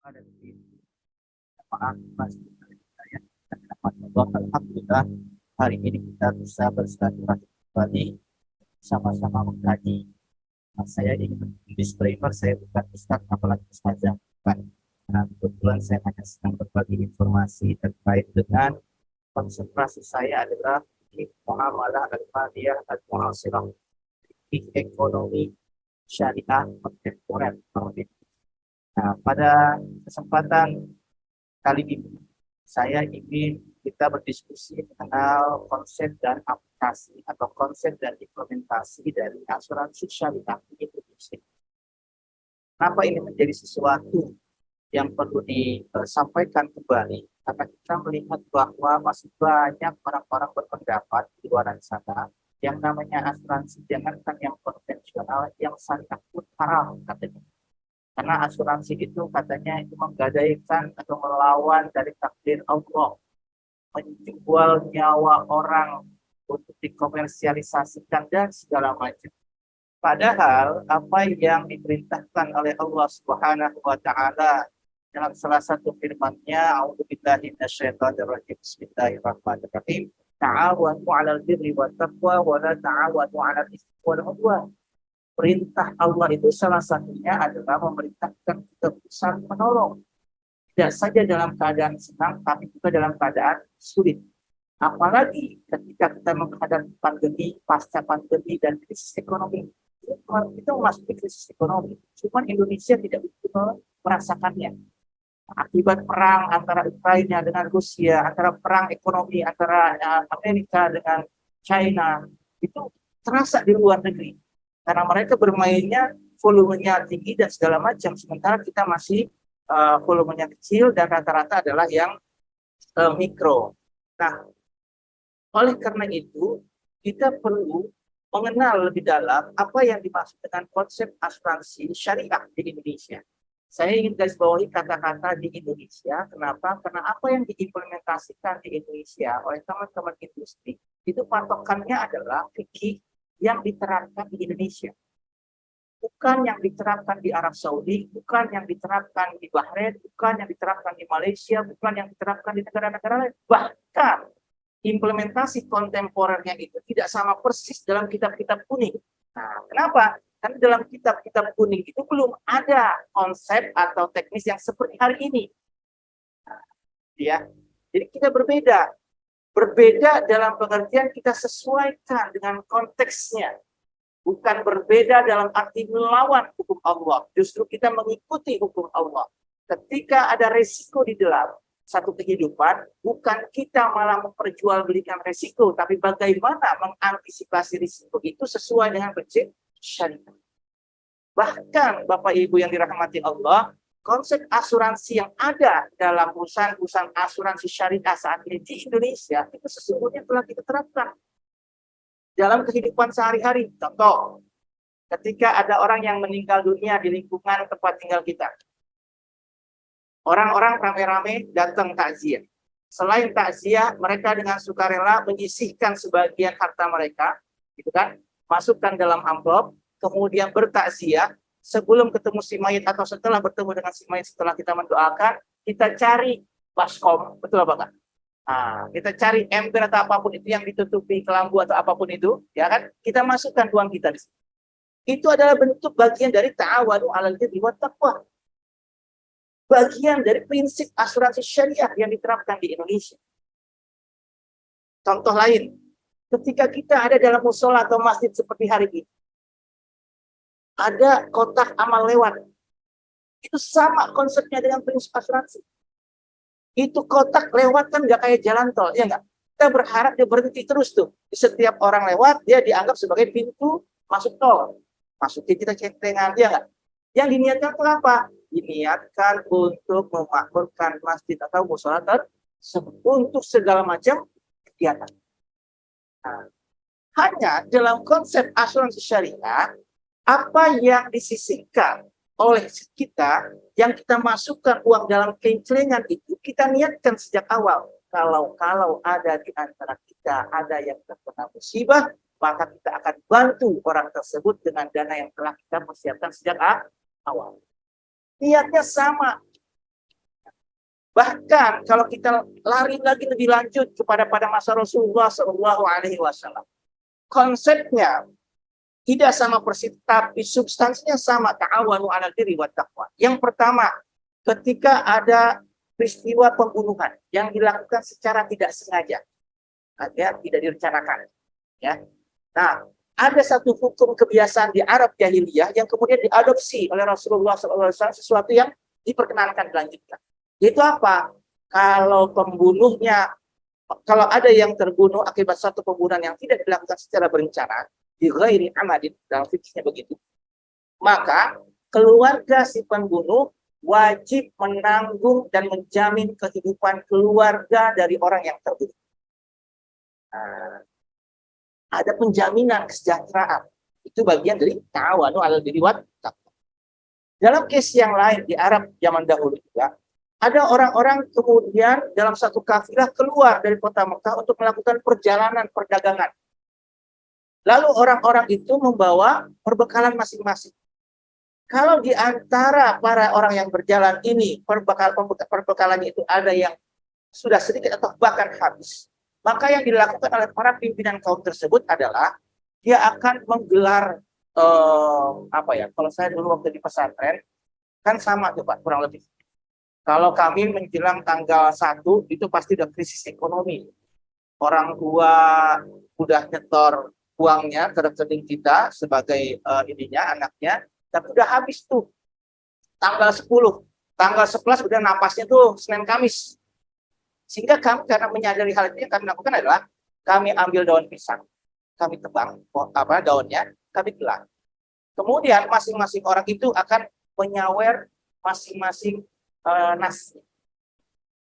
ada di maaf Mas saya alhamdulillah hari ini kita bisa bersilaturahmi kembali sama-sama mengkaji. Saya ingin disclaimer, saya bukan ustaz apalagi ustazah, bukan. Nah, kebetulan saya hanya sedang berbagi informasi terkait dengan konsentrasi saya adalah di muamalah al-maliyah al-muhasirah, di ekonomi syariah kontemporer. Nah, pada kesempatan kali ini saya ingin kita berdiskusi mengenal konsep dan aplikasi atau konsep dan implementasi dari asuransi syariah di Indonesia. Kenapa ini menjadi sesuatu yang perlu disampaikan kembali? Karena kita melihat bahwa masih banyak orang-orang berpendapat di luar sana yang namanya asuransi, jangankan yang konvensional, yang syariah pun haram katanya. Karena asuransi itu katanya itu menggadaikan atau melawan dari takdir Allah, menjual nyawa orang untuk dikomersialisasikan dan segala macam. Padahal apa yang diperintahkan oleh Allah Subhanahu wa taala dalam salah satu firman-Nya, a'udzubillahi minasyaitonirrajim, bismillahirrahmanirrahim, ta'awanu 'alal birri wat taqwa wa la ta'awanu 'alal itsmi wal 'udwan. Perintah Allah itu salah satunya adalah memerintahkan kita saling menolong. Tidak saja dalam keadaan senang, tapi juga dalam keadaan sulit. Apalagi ketika kita menghadapi pandemi, pasca pandemi, dan krisis ekonomi. Kita memasuki krisis ekonomi. Cuma Indonesia tidak begitu merasakannya. Akibat perang antara Ukraina dengan Rusia, antara perang ekonomi antara Amerika dengan China, itu terasa di luar negeri. Karena mereka bermainnya volumenya tinggi dan segala macam, sementara kita masih volumenya kecil dan rata-rata adalah yang mikro. Nah, oleh karena itu kita perlu mengenal lebih dalam apa yang dimaksud dengan konsep asuransi syariah di Indonesia. Saya ingin garis bawahi kata-kata di Indonesia. Kenapa? Karena apa yang diimplementasikan di Indonesia oleh teman-teman industri itu patokannya adalah fikih yang diterapkan di Indonesia. Bukan yang diterapkan di Arab Saudi, bukan yang diterapkan di Bahrain, bukan yang diterapkan di Malaysia, bukan yang diterapkan di negara-negara lain. Bahkan implementasi kontemporernya itu tidak sama persis dalam kitab-kitab kuning. Nah, kenapa? Karena dalam kitab-kitab kuning itu belum ada konsep atau teknis yang seperti hari ini. Nah, ya, jadi kita berbeda. Berbeda dalam pengertian kita sesuaikan dengan konteksnya. Bukan berbeda dalam arti melawan hukum Allah. Justru kita mengikuti hukum Allah. Ketika ada resiko di dalam satu kehidupan, bukan kita malah memperjualbelikan resiko, tapi bagaimana mengantisipasi risiko itu sesuai dengan prinsip syariat. Bahkan Bapak Ibu yang dirahmati Allah, konsep asuransi yang ada dalam perusahaan-perusahaan asuransi syariah saat ini di Indonesia itu sesungguhnya telah kita terapkan dalam kehidupan sehari-hari. Contoh, ketika ada orang yang meninggal dunia di lingkungan tempat tinggal kita, orang-orang rame-rame datang takziah. Selain takziah, mereka dengan sukarela menyisihkan sebagian harta mereka, gitu kan, masukkan dalam amplop, kemudian bertakziah. Sebelum ketemu si mayit atau setelah bertemu dengan si mayit, setelah kita mendoakan, kita cari baskom, betul apa enggak? Nah, kita cari ember atau apapun itu yang ditutupi kelambu atau apapun itu, ya kan? Kita masukkan uang kita di situ. Itu adalah bentuk bagian dari ta'awanu 'alal birri wat taqwa. Bagian dari prinsip asuransi syariah yang diterapkan di Indonesia. Contoh lain, ketika kita ada dalam musola atau masjid seperti hari ini, ada kotak amal lewat. Itu sama konsepnya dengan prinsip asuransi. Itu kotak lewat kan nggak kayak jalan tol, ya nggak? Kita berharap dia berhenti terus tuh. Setiap orang lewat, dia dianggap sebagai pintu masuk tol. Masukin kita centengan, ya nggak? Yang diniatkan itu apa? Diniatkan untuk memakmurkan masjid atau musola tersebut untuk segala macam kegiatan. Nah, hanya dalam konsep asuransi syariah, apa yang disisihkan oleh kita, yang kita masukkan uang dalam kencelengan itu, kita niatkan sejak awal. Kalau ada di antara kita ada yang terkena musibah, maka kita akan bantu orang tersebut dengan dana yang telah kita persiapkan sejak awal. Niatnya sama. Bahkan kalau kita lari lagi lebih lanjut pada masa Rasulullah Shallallahu Alaihi Wasallam, konsepnya tidak sama persis, tapi substansinya sama, ta'awanu 'alal birri wat taqwa. Yang pertama, ketika ada peristiwa pembunuhan yang dilakukan secara tidak sengaja, ya, tidak direncanakan, ya. Nah, ada satu hukum kebiasaan di Arab jahiliyah yang kemudian diadopsi oleh Rasulullah SAW, sesuatu yang diperkenankan dilanjutkan. Itu apa? Kalau pembunuhnya, kalau ada yang terbunuh akibat satu pembunuhan yang tidak dilakukan secara berencana, di ghairi amadin, dalam fikihnya begitu, maka keluarga si pembunuh wajib menanggung dan menjamin kehidupan keluarga dari orang yang terbunuh. Nah, ada penjaminan kesejahteraan. Itu bagian dari ta'awanu 'alal birri wat taqwa. Dalam case yang lain di Arab zaman dahulu juga, ada orang-orang kemudian dalam satu kafilah keluar dari kota Mekah untuk melakukan perjalanan perdagangan. Lalu orang-orang itu membawa perbekalan masing-masing. Kalau di antara para orang yang berjalan ini, perbekalannya itu ada yang sudah sedikit atau bahkan habis, maka yang dilakukan oleh para pimpinan kaum tersebut adalah dia akan menggelar kalau saya dulu waktu di pesantren kan sama tuh Pak, kurang lebih. Kalau kami menjelang tanggal 1 itu pasti udah krisis ekonomi. Orang tua udah nyetor uangnya ke rekening kita sebagai anaknya, tapi udah habis tuh tanggal 10. Tanggal 11 udah napasnya tuh Senin Kamis. Sehingga kami karena menyadari hal itu yang kami lakukan adalah kami ambil daun pisang, kami tebang daunnya, kami gelar. Kemudian masing-masing orang itu akan menyawer masing-masing nasi.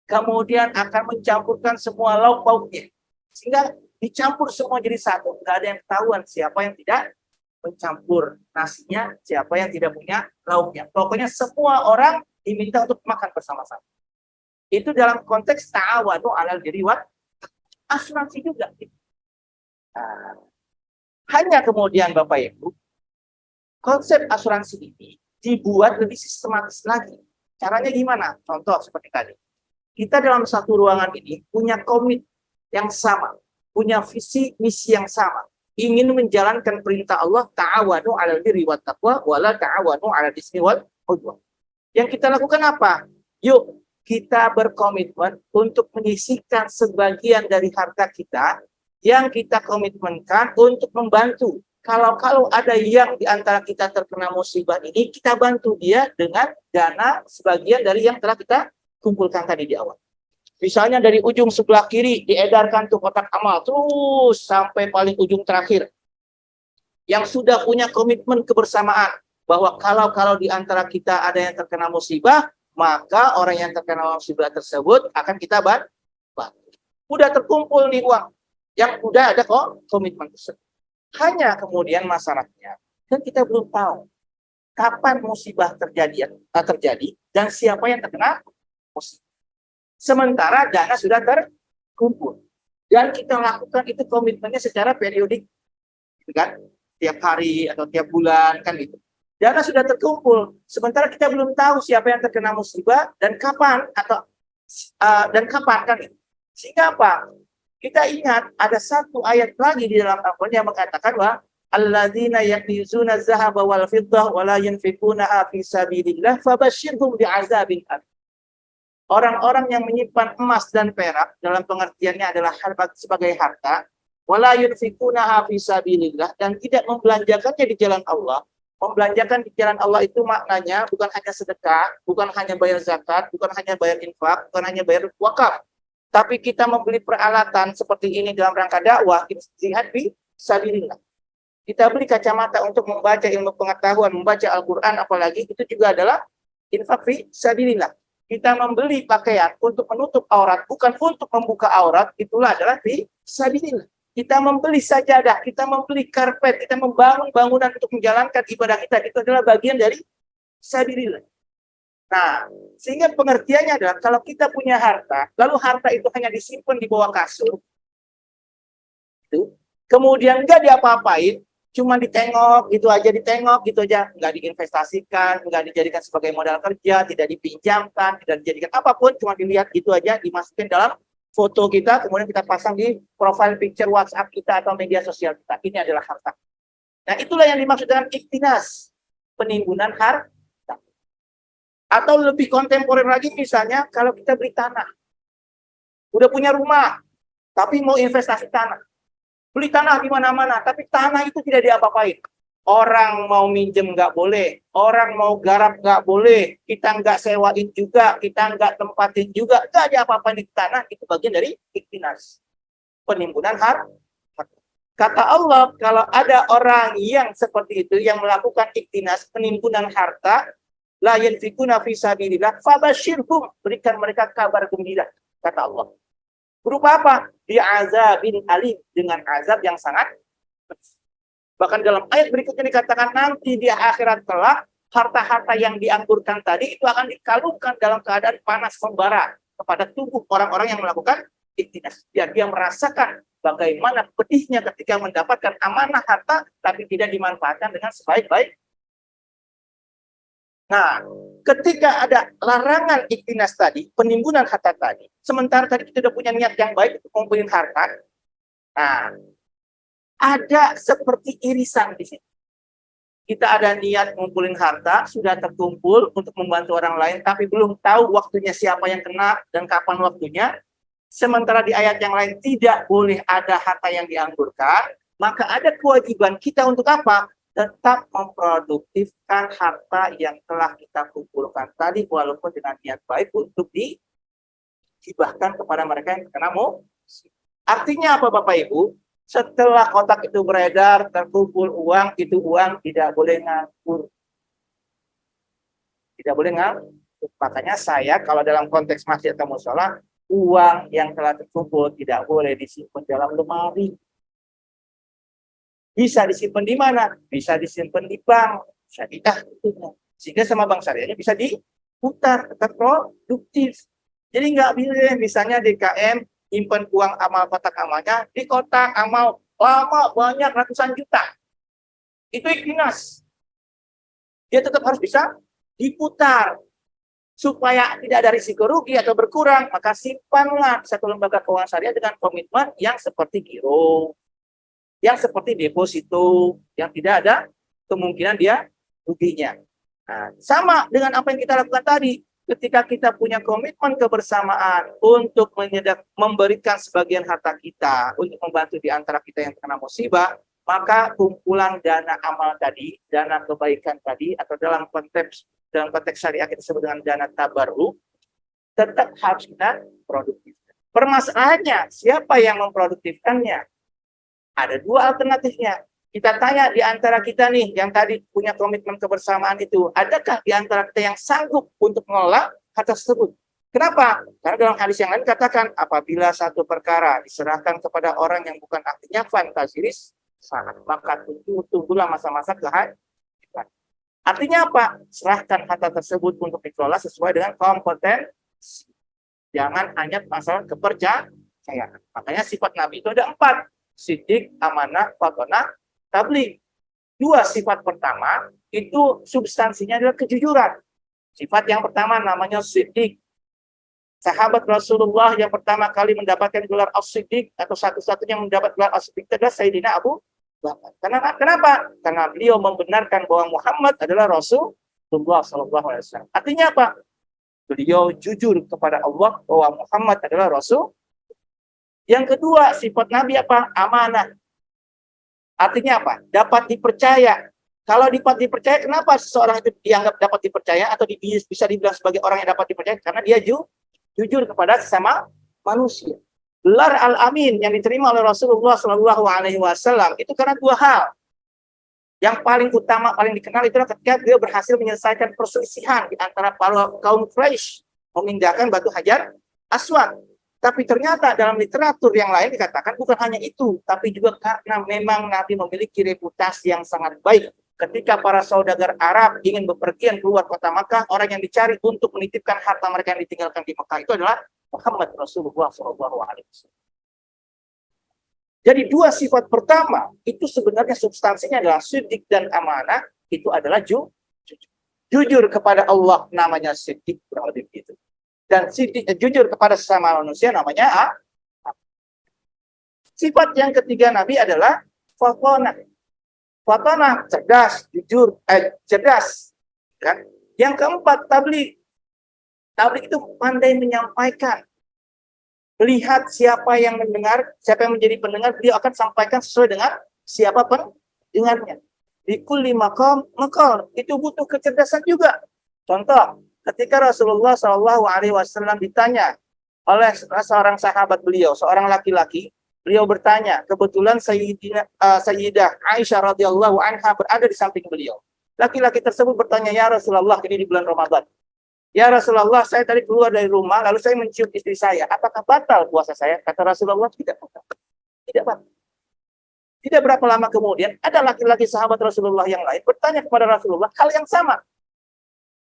Kemudian akan mencampurkan semua lauk pauknya, sehingga dicampur semua jadi satu. Nggak ada yang ketahuan siapa yang tidak mencampur nasinya, siapa yang tidak punya lauknya. Pokoknya semua orang diminta untuk makan bersama-sama. Itu dalam konteks ta'awanu 'alal birri wat asuransi juga. Nah, hanya kemudian Bapak Ibu, konsep asuransi ini dibuat lebih sistematis lagi. Caranya gimana? Contoh seperti tadi. Kita dalam satu ruangan ini punya komit yang sama, punya visi misi yang sama, ingin menjalankan perintah Allah, ta'awanu 'alal birri wat taqwa wa la ta'awanu 'alal ismi wal 'udwan. Yang kita lakukan apa? Yuk kita berkomitmen untuk menyisihkan sebagian dari harta kita yang kita komitmenkan untuk membantu. Kalau ada yang di antara kita terkena musibah ini, kita bantu dia dengan dana sebagian dari yang telah kita kumpulkan tadi di awal. Misalnya dari ujung sebelah kiri diedarkan tuh kotak amal terus sampai paling ujung terakhir. Yang sudah punya komitmen kebersamaan bahwa kalau di antara kita ada yang terkena musibah, maka orang yang terkena musibah tersebut akan kita bantu. Udah terkumpul nih uang, yang udah ada kok komitmen tersebut. Hanya kemudian masalahnya, kan kita belum tahu kapan musibah terjadi dan siapa yang terkena musibah. Sementara dana sudah terkumpul dan kita lakukan itu komitmennya secara periodik, gitu kan? Tiap hari atau tiap bulan kan gitu. Dana sudah terkumpul, sementara kita belum tahu siapa yang terkena musibah dan kapan kan gitu. Sehingga apa? Kita ingat ada satu ayat lagi di dalam Al-Qur'an yang mengatakan bahwa alladzina yaknizuna dzahaba wal fiddah wa la yunfiqunaha fi sabilillah fabashshirhum bi'adzabin alim. Orang-orang yang menyimpan emas dan perak dalam pengertiannya adalah sebagai harta, wa la yunfiqunaha fi sabilillah, dan tidak membelanjakannya di jalan Allah. Membelanjakan di jalan Allah itu maknanya bukan hanya sedekah, bukan hanya bayar zakat, bukan hanya bayar infak, bukan hanya bayar wakaf. Tapi kita membeli peralatan seperti ini dalam rangka dakwah, jihad fi sabilillah. Kita beli kacamata untuk membaca ilmu pengetahuan, membaca Al-Quran, apalagi itu juga adalah infak fi sabilillah. Kita membeli pakaian untuk menutup aurat, bukan untuk membuka aurat, itulah adalah fi sabilillah. Kita membeli sajadah, kita membeli karpet, kita membangun bangunan untuk menjalankan ibadah kita, itu adalah bagian dari sabilillah. Nah, sehingga pengertiannya adalah kalau kita punya harta, lalu harta itu hanya disimpan di bawah kasur, itu, kemudian nggak diapa-apain, cuma ditengok gitu aja, nggak diinvestasikan, nggak dijadikan sebagai modal kerja, tidak dipinjamkan, tidak dijadikan apapun, cuma dilihat gitu aja, dimasukin dalam foto kita, kemudian kita pasang di profile picture WhatsApp kita atau media sosial kita. Ini adalah harta. Nah, itulah yang dimaksud dengan iktinas, penimbunan harta. Atau lebih kontemporer lagi, misalnya kalau kita beli tanah, udah punya rumah, tapi mau investasi tanah. Beli tanah di mana-mana, tapi tanah itu tidak diapa-apain. Orang mau minjem nggak boleh, orang mau garap nggak boleh, kita nggak sewain juga, kita nggak tempatin juga, nggak diapa-apain di tanah, itu bagian dari iktinas. Penimbunan harta. Kata Allah, kalau ada orang yang seperti itu, yang melakukan iktinas, penimbunan harta, la yanfikuna fi sabilillah, fabashirhum, berikan mereka kabar gembira, kata Allah. Berupa apa? Bi'azabin alim, dengan azab yang sangat. Bahkan dalam ayat berikutnya dikatakan nanti di akhirat kelak, harta-harta yang diangburkan tadi itu akan dikalungkan dalam keadaan panas membara kepada tubuh orang-orang yang melakukan iktinas. Biar dia merasakan bagaimana pedihnya ketika mendapatkan amanah harta tapi tidak dimanfaatkan dengan sebaik-baik. Nah, ketika ada larangan iktinas tadi, penimbunan harta tadi, sementara tadi kita sudah punya niat yang baik untuk mengumpulin harta, nah, ada seperti irisan di sini. Kita ada niat mengumpulin harta, sudah terkumpul untuk membantu orang lain, tapi belum tahu waktunya siapa yang kena dan kapan waktunya. Sementara di ayat yang lain tidak boleh ada harta yang diangburkan, maka ada kewajiban kita untuk apa? Tetap memproduktifkan harta yang telah kita kumpulkan tadi, walaupun dengan niat baik untuk dihibahkan kepada mereka yang terkena musibah. Artinya apa Bapak Ibu? Setelah kotak itu beredar, terkumpul uang, itu uang tidak boleh nganggur. Tidak boleh nganggur. Makanya saya kalau dalam konteks masjid atau mushola, uang yang telah terkumpul tidak boleh disimpan dalam lemari. Bisa disimpan di mana? Bisa disimpan di bank, syariah tentunya. Sehingga sama bank syariahnya bisa diputar, tetap produktif. Jadi nggak boleh misalnya DKM simpan uang amal kotak amalnya di kotak amal lama banyak ratusan juta. Itu iktinas. Dia tetap harus bisa diputar. Supaya tidak ada risiko rugi atau berkurang, maka simpanlah satu lembaga keuangan syariah dengan komitmen yang seperti giro, yang seperti deposito, yang tidak ada kemungkinan dia ruginya. Nah, sama dengan apa yang kita lakukan tadi, ketika kita punya komitmen kebersamaan untuk memberikan sebagian harta kita untuk membantu di antara kita yang terkena musibah, maka kumpulan dana amal tadi, dana kebaikan tadi, atau dalam konteks syariah kita sebut dengan dana tabarruk, tetap harus kita produktifkan. Permasalahannya, siapa yang memproduktifkannya? Ada dua alternatifnya. Kita tanya di antara kita nih, yang tadi punya komitmen kebersamaan itu, adakah di antara kita yang sanggup untuk mengelola harta tersebut? Kenapa? Karena dalam hadis yang lain katakan, apabila satu perkara diserahkan kepada orang yang bukan ahlinya, fantasiris, maka tunggulah masa-masa kehancuran. Artinya apa? Serahkan harta tersebut untuk dikelola sesuai dengan kompetensi. Jangan hanya masalah kepercayaan. Makanya sifat Nabi itu ada 4. Sidik, amanah, fatonah, tabligh. 2 sifat pertama itu substansinya adalah kejujuran. Sifat yang pertama namanya sidik. Sahabat Rasulullah yang pertama kali mendapatkan gelar as-siddiq atau satu-satunya mendapat gelar as-siddiq adalah Sayyidina Abu Bakar. Kenapa? Karena beliau membenarkan bahwa Muhammad adalah Rasulullah SAW. Artinya apa? Beliau jujur kepada Allah bahwa Muhammad adalah Rasul. Yang kedua, sifat Nabi apa? Amanah. Artinya apa? Dapat dipercaya. Kalau dapat dipercaya, kenapa seseorang itu dianggap dapat dipercaya atau bisa dibilang sebagai orang yang dapat dipercaya? Karena dia jujur kepada sesama manusia. Gelar Al-Amin yang diterima oleh Rasulullah SAW itu karena 2 hal. Yang paling utama, paling dikenal itu adalah ketika beliau berhasil menyelesaikan perselisihan di antara para kaum Quraisy memindahkan batu Hajar Aswad. Tapi ternyata dalam literatur yang lain dikatakan bukan hanya itu, tapi juga karena memang Nabi memiliki reputasi yang sangat baik. Ketika para saudagar Arab ingin bepergian keluar kota Makkah, orang yang dicari untuk menitipkan harta mereka yang ditinggalkan di Makkah itu adalah Muhammad Rasulullah SAW. Jadi dua sifat pertama itu sebenarnya substansinya adalah sidik dan amanah, itu adalah jujur. Jujur kepada Allah namanya sidik, kurang lebih begitu. Dan sidik, jujur kepada sesama manusia namanya sifat yang ketiga Nabi adalah fatonah. Fatonah, cerdas, jujur, cerdas. Kan? Yang keempat, tabligh. Tabligh itu pandai menyampaikan. Lihat siapa yang mendengar, siapa yang menjadi pendengar, beliau akan sampaikan sesuai dengan siapa pendengarnya. Di kulli maqam maqal, itu butuh kecerdasan juga. Contoh, ketika Rasulullah Shallallahu Alaihi Wasallam ditanya oleh seorang sahabat beliau, seorang laki-laki, beliau bertanya, kebetulan Sayyidah Aisyah radhiyallahu anha berada di samping beliau. Laki-laki tersebut bertanya, ya Rasulullah, ini di bulan Ramadan. Ya Rasulullah, saya tadi keluar dari rumah, lalu saya mencium istri saya. Apakah batal puasa saya? Kata Rasulullah, tidak batal. Tidak batal. Tidak berapa lama kemudian, ada laki-laki sahabat Rasulullah yang lain bertanya kepada Rasulullah hal yang sama.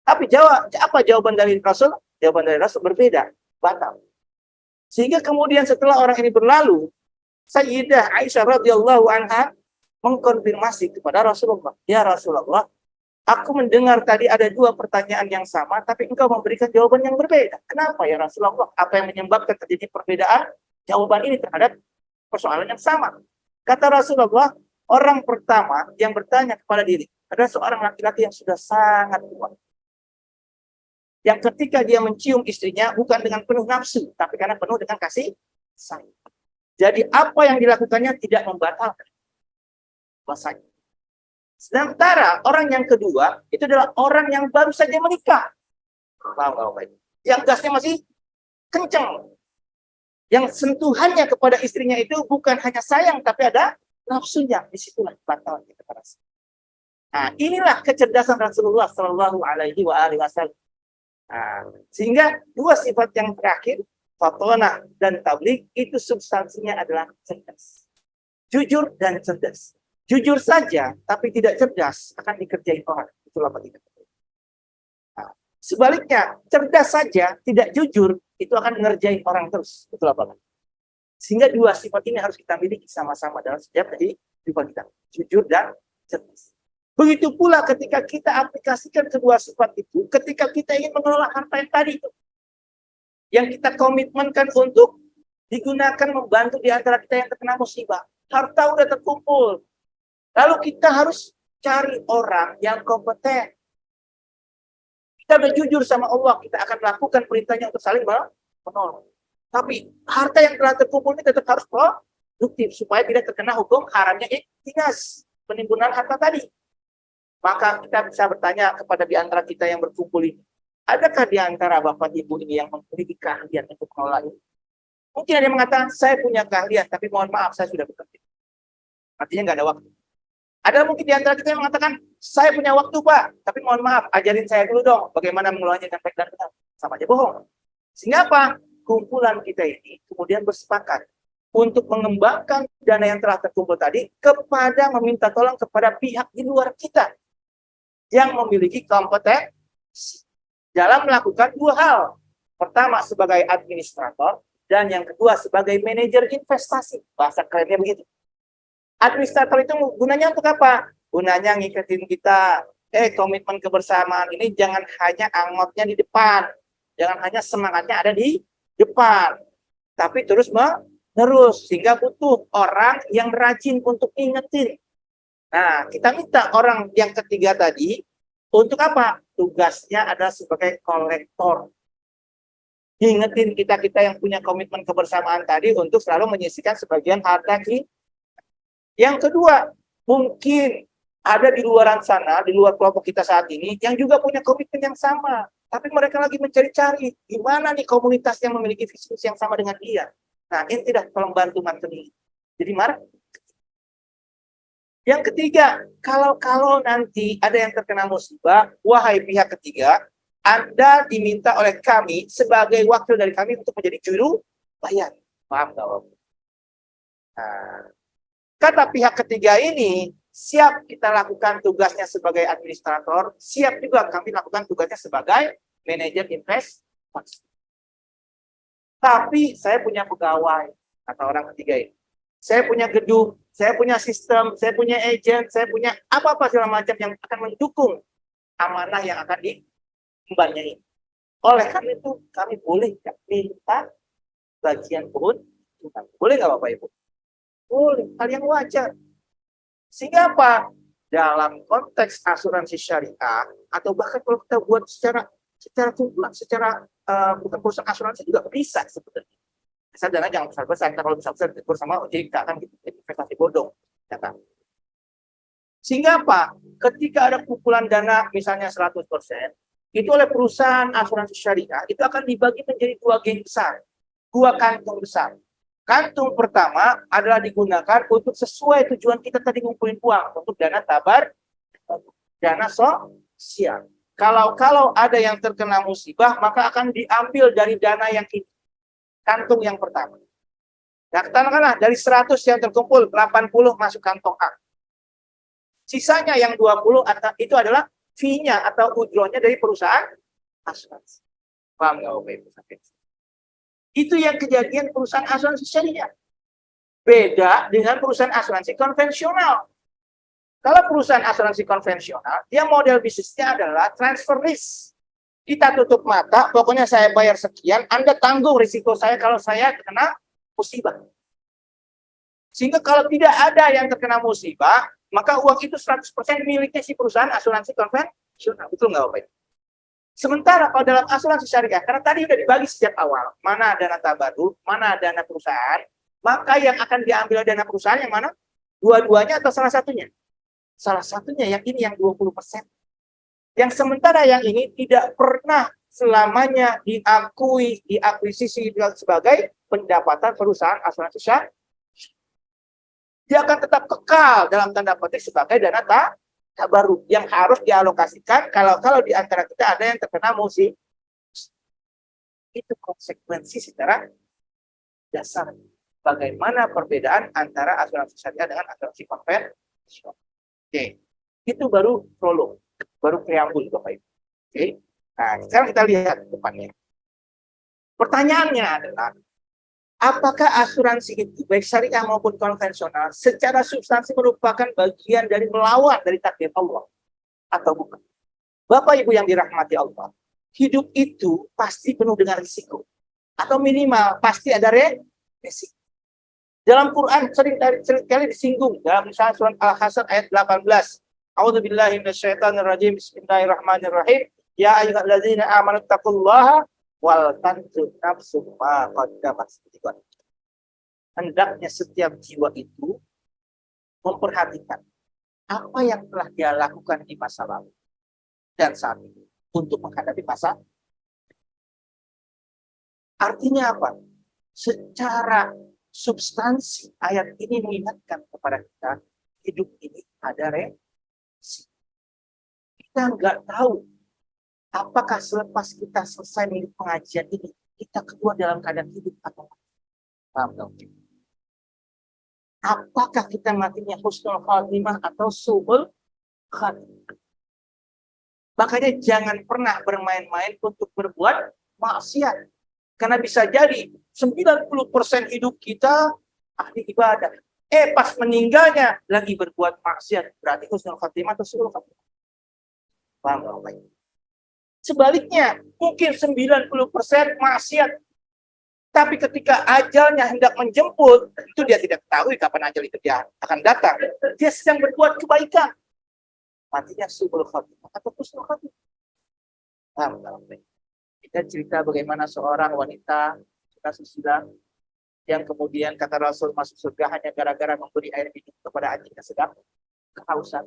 Tapi apa jawaban dari Rasul? Jawaban dari Rasul berbeda, batal. Sehingga kemudian setelah orang ini berlalu, Sayyidah Aisyah radhiyallahu anha mengkonfirmasi kepada Rasulullah, ya Rasulullah, aku mendengar tadi ada dua pertanyaan yang sama, tapi engkau memberikan jawaban yang berbeda. Kenapa ya Rasulullah? Apa yang menyebabkan terjadi perbedaan jawaban ini terhadap persoalan yang sama? Kata Rasulullah, orang pertama yang bertanya kepada diri adalah seorang laki-laki yang sudah sangat tua. Yang ketika dia mencium istrinya bukan dengan penuh nafsu, tapi karena penuh dengan kasih sayang. Jadi apa yang dilakukannya tidak membatalkan puasanya. Sementara orang yang kedua itu adalah orang yang baru saja menikah. Yang gasnya masih kencang. Yang sentuhannya kepada istrinya itu bukan hanya sayang, tapi ada nafsunya. Disitulah batalnya kekerasan. Nah, inilah kecerdasan Rasulullah Shallallahu Alaihi Wasallam. Nah, sehingga dua sifat yang terakhir, fatonah dan tabligh, itu substansinya adalah cerdas. Jujur dan cerdas. Jujur saja, tapi tidak cerdas, akan dikerjain orang. Itulah bagi kita. Nah, sebaliknya, cerdas saja, tidak jujur, itu akan ngerjain orang terus. Itulah bagi. Sehingga dua sifat ini harus kita miliki sama-sama dalam setiap kehidupan kita. Jujur dan cerdas. Begitu pula ketika kita aplikasikan kedua sifat itu, ketika kita ingin mengelola harta yang tadi itu. Yang kita komitmenkan untuk digunakan membantu di antara kita yang terkena musibah. Harta udah terkumpul. Lalu kita harus cari orang yang kompeten. Kita berjujur sama Allah, kita akan lakukan perintahnya untuk saling menolong. Tapi harta yang telah terkumpul ini tetap harus produktif supaya tidak terkena hukum haramnya ikhtinas, penimbunan harta tadi. Maka kita bisa bertanya kepada di antara kita yang berkumpul ini, adakah di antara Bapak Ibu ini yang memiliki keahlian untuk mengelola ini? Mungkin ada yang mengatakan, saya punya keahlian, tapi mohon maaf, saya sudah bekerja. Artinya nggak ada waktu. Ada mungkin di antara kita yang mengatakan, saya punya waktu Pak, tapi mohon maaf, ajarin saya dulu dong, bagaimana mengelolanya dengan baik dan benar. Sama aja bohong. Sehingga apa? Kumpulan kita ini kemudian bersepakat untuk mengembangkan dana yang telah terkumpul tadi kepada meminta tolong kepada pihak di luar kita yang memiliki kompetensi dalam melakukan dua hal. Pertama sebagai administrator, dan yang kedua sebagai manajer investasi. Bahasa kerennya begitu. Administrator itu gunanya untuk apa? Gunanya ngiketin kita, komitmen kebersamaan ini jangan hanya angotnya di depan, jangan hanya semangatnya ada di depan, tapi terus menerus, sehingga butuh orang yang rajin untuk ingetin. Nah, kita minta orang yang ketiga tadi, untuk apa? Tugasnya adalah sebagai kolektor. Ingetin kita-kita yang punya komitmen kebersamaan tadi untuk selalu menyisihkan sebagian harta kita. Yang kedua, mungkin ada di luaran sana, di luar kelompok kita saat ini, yang juga punya komitmen yang sama. Tapi mereka lagi mencari-cari, di mana nih komunitas yang memiliki visi yang sama dengan dia. Nah, ini tidak tolong bantu ini. Jadi marah. Yang ketiga, kalau nanti ada yang terkena musibah, wahai pihak ketiga, Anda diminta oleh kami sebagai wakil dari kami untuk menjadi juru bayar. Paham nggak, Om? Nah, kata pihak ketiga ini, siap kita lakukan tugasnya sebagai administrator, siap juga kami lakukan tugasnya sebagai manajer investasi. Tapi saya punya pegawai, kata orang ketiga ini. saya punya gedung, saya punya sistem, saya punya agent, saya punya apa-apa segala macam yang akan mendukung amanah yang akan diembannya ini. Oleh karena itu, kami boleh minta bagian keuntungan. Boleh nggak Bapak Ibu? Boleh, hal yang wajar. Sehingga apa? Dalam konteks asuransi syariah, atau bahkan kalau kita buat secara kumpulan, bukan perusahaan asuransi juga bisa sebetulnya. Asal dana jangan besar-besar, kalau besar-besar bersama OJK kan gitu, investasi bodong. Ya kan? Sehingga apa? Ketika ada kumpulan dana misalnya 100%, itu oleh perusahaan asuransi syariah, itu akan dibagi menjadi dua geng besar, dua kantung besar. Kantung pertama adalah digunakan untuk sesuai tujuan kita tadi ngumpulin uang, untuk dana tabar, dana sosial. Kalau ada yang terkena musibah, maka akan diambil dari dana yang ini, kantung yang pertama. Nah, katakanlah dari 100 yang terkumpul, 80 masuk kantong A. Sisanya yang 20 itu adalah fee-nya atau ujronya dari perusahaan asuransi. Paham nggak Bapak Ibu? Itu yang kejadian perusahaan asuransi syariah. Beda dengan perusahaan asuransi konvensional. Kalau perusahaan asuransi konvensional, dia model bisnisnya adalah transfer risk. Kita tutup mata, pokoknya saya bayar sekian, Anda tanggung risiko saya kalau saya kena musibah. Sehingga kalau tidak ada yang terkena musibah, maka uang itu 100% miliknya si perusahaan asuransi konvensional. Betul nggak Bapak? Sementara kalau dalam asuransi syariah, karena tadi sudah dibagi sejak awal, mana dana tabarruk, mana dana perusahaan, maka yang akan diambil dana perusahaan yang mana? Dua-duanya atau salah satunya? Salah satunya yang ini yang 20%. Yang sementara yang ini tidak pernah selamanya diakuisisi sebagai pendapatan perusahaan asuransi syariah. Dia akan tetap kekal dalam tanda petik sebagai dana tabarruk yang harus dialokasikan kalau di antara kita ada yang terkena musibah. Itu konsekuensi secara dasar. Bagaimana perbedaan antara asuransi syariah dengan asuransi konvensional. Oke, itu baru prolog, baru preambul Bapak Ibu. Oke, nah sekarang kita lihat depannya. Pertanyaannya adalah, apakah asuransi itu, baik syariah maupun konvensional, secara substansi merupakan bagian dari melawan dari takdir Allah? Atau bukan? Bapak Ibu yang dirahmati Allah, hidup itu pasti penuh dengan risiko. Atau minimal pasti ada risiko. Dalam Quran seringkali disinggung, dalam misalnya surat Al-Hasyr ayat 18. A'udzubillahi minasyaitonirrajim. Bismillahirrahmanirrahim. Ya ayyuhalladzina amanu taqullaha wal tanzur nafsum ma qaddamat lighad. Hendaknya setiap jiwa itu memperhatikan apa yang telah dia lakukan di masa lalu dan saat ini untuk menghadapi masa. Artinya apa? Secara substansi ayat ini mengingatkan kepada kita, hidup ini ada resiko. Kita nggak tahu apakah selepas kita selesai mengikuti pengajian ini, kita keluar dalam keadaan hidup atau mati. Apakah kita matinya husnul khatimah atau su'ul khatimah? Makanya jangan pernah bermain-main untuk berbuat maksiat. Karena bisa jadi 90% hidup kita ahli ibadah. Pas meninggalnya lagi berbuat maksiat. Berarti husnul khatimah atau su'ul khatimah. Paham nggak? Sebaliknya, mungkin 90% maksiat. Tapi ketika ajalnya hendak menjemput, itu dia tidak tahu kapan ajal itu dia akan datang. Dia sedang berbuat kebaikan. Matinya su'ul khatimah atau husnul khatimah. Paham nggak? Kita cerita bagaimana seorang wanita kasus silam yang kemudian kata Rasul masuk surga hanya gara-gara memberi air minum kepada anjing yang sedang kehausan.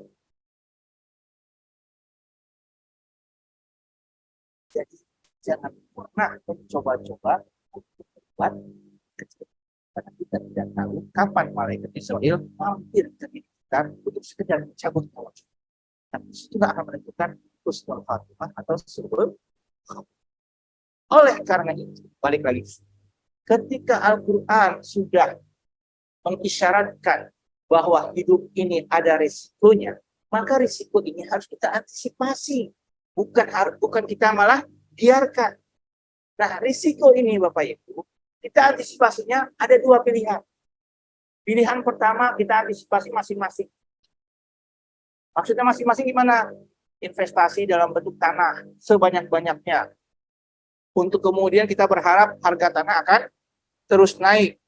Jadi jangan pernah mencoba-coba untuk berbuat kecil. Karena kita tidak tahu kapan malaikat Israel mampir ke kita untuk sekedar mencabut nyawa. Tapi itu akan menentukan husnul khatimah atau su'ul khatimah. Oleh karena itu, balik lagi, ketika Al-Quran sudah mengisyaratkan bahwa hidup ini ada risikonya, maka risiko ini harus kita antisipasi. Bukan kita malah biarkan. Nah, risiko ini Bapak Ibu, kita antisipasinya ada dua pilihan. Pilihan pertama kita antisipasi masing-masing. Maksudnya masing-masing gimana? Investasi dalam bentuk tanah sebanyak-banyaknya. Untuk kemudian kita berharap harga tanah akan terus naik.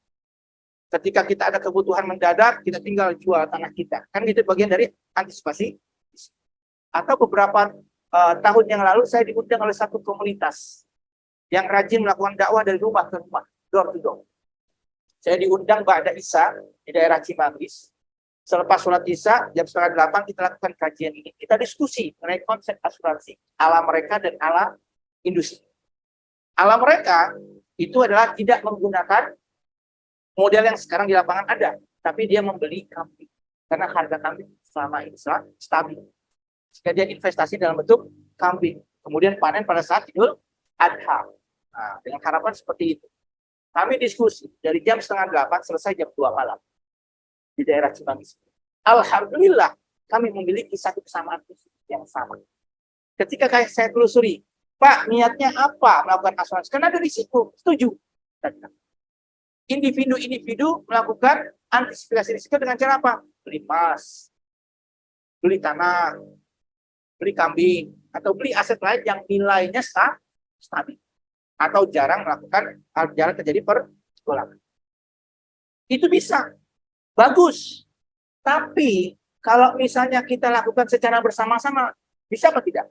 Ketika kita ada kebutuhan mendadak, kita tinggal jual tanah kita. Kan itu bagian dari antisipasi. Atau beberapa tahun yang lalu saya diundang oleh satu komunitas yang rajin melakukan dakwah dari rumah ke rumah, door to door. Saya diundang Ba'da Isya di daerah Cimanggis. Selepas sholat Isya, jam 7:30 kita lakukan kajian ini. Kita diskusi mengenai konsep asuransi ala mereka dan ala industri. Ala mereka itu adalah tidak menggunakan model yang sekarang di lapangan ada, tapi dia membeli kambing karena harga kambing selama ini stabil. Jika dia investasi dalam bentuk kambing, kemudian panen pada saat Idul Adha. Nah, dengan harapan seperti itu. Kami diskusi dari jam 7:30 selesai jam 2 malam di daerah Cimanggis. Alhamdulillah kami memiliki satu kesamaan yang sama. Ketika saya telusuri, Pak, niatnya apa melakukan asuransi? Karena ada risiko, setuju. Individu-individu melakukan antisipasi risiko dengan cara apa? Beli emas, beli tanah, beli kambing, atau beli aset lain yang nilainya stabil. Atau jarang terjadi pergolakan. Itu bisa. Bagus. Tapi, kalau misalnya kita lakukan secara bersama-sama, bisa apa tidak?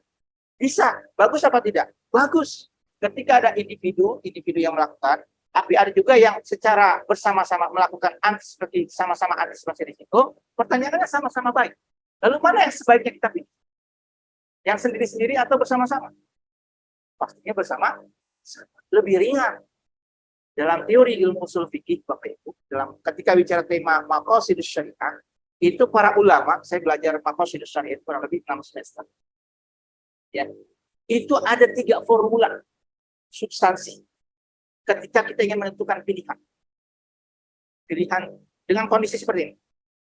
Bisa. Bagus apa tidak? Bagus. Ketika ada individu yang melakukan, tapi ada juga yang secara bersama-sama melakukan sama-sama antisipasi risiko, pertanyaannya sama-sama baik. Lalu mana yang sebaiknya kita pilih? Yang sendiri-sendiri atau bersama-sama? Pastinya bersama, lebih ringan. Dalam teori ilmu ushul fikih, Bapak Ibu, ketika bicara tema maqasidus syariah, itu para ulama, saya belajar maqasidus syariah kurang lebih 6 semester. Ya, itu ada 3 formula substansi ketika kita ingin menentukan pilihan dengan kondisi seperti ini.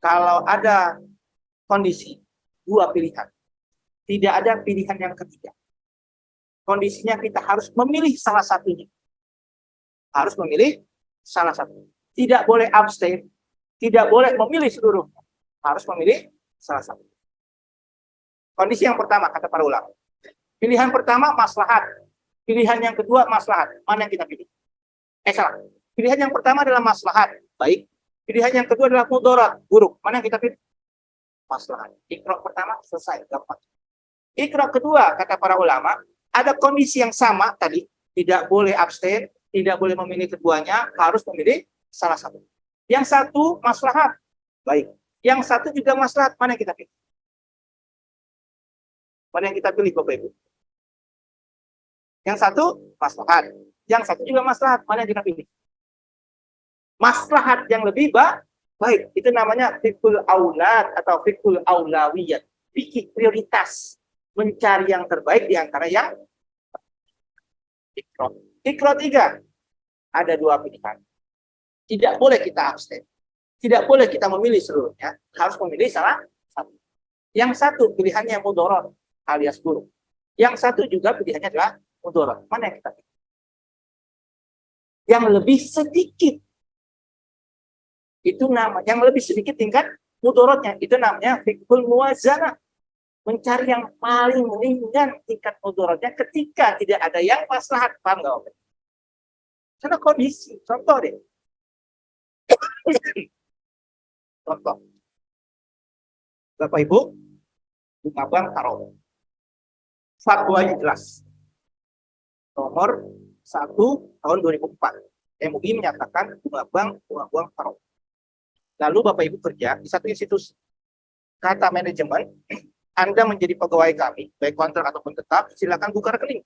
Kalau ada kondisi 2 pilihan, tidak ada pilihan yang ketiga. Kondisinya kita harus memilih salah satunya. Harus memilih salah satu. Tidak boleh abstain, tidak boleh memilih seluruhnya. Harus memilih salah satu. Kondisi yang pertama kata para ulama. Pilihan pertama maslahat. Pilihan yang kedua maslahat. Mana yang kita pilih? Salah. Pilihan yang pertama adalah maslahat. Baik. Pilihan yang kedua adalah mudarat. Buruk. Mana yang kita pilih? Maslahat. Iqra pertama selesai. Gampang. Iqra kedua kata para ulama. Ada kondisi yang sama tadi. Tidak boleh abstain. Tidak boleh memilih keduanya. Harus memilih salah satu. Yang satu maslahat. Baik. Yang satu juga maslahat. Mana yang kita pilih? Mana yang kita pilih Bapak Ibu? Yang satu maslahat, yang satu juga maslahat. Mana yang kita pilih? Maslahat yang lebih baik. Itu namanya fikul aulad atau fikul aulawiyat. Fikih prioritas. Mencari yang terbaik di antara yang Iqra 3. Ada 2 pilihan. Tidak boleh kita abstain. Tidak boleh kita memilih seluruhnya. Harus memilih salah satu. Yang satu pilihannya mudarat alias buruk. Yang satu juga pilihannya adalah mudarat. Mana yang kita pilih? Yang lebih sedikit. Itu yang lebih sedikit tingkat mudaratnya. Itu namanya fikul muwazanah. Mencari yang paling ringan tingkat mudaratnya ketika tidak ada yang maslahat. Paham nggak? Karena kondisi. Contoh deh. Contoh. Bapak Ibu, bunga bank taruh. Fatwanya jelas. Nomor 1 tahun 2004. MUI menyatakan bunga bank taruh. Lalu Bapak Ibu kerja di satu institusi. Kata manajemen, Anda menjadi pegawai kami, baik kontrak ataupun tetap, silakan buka rekening.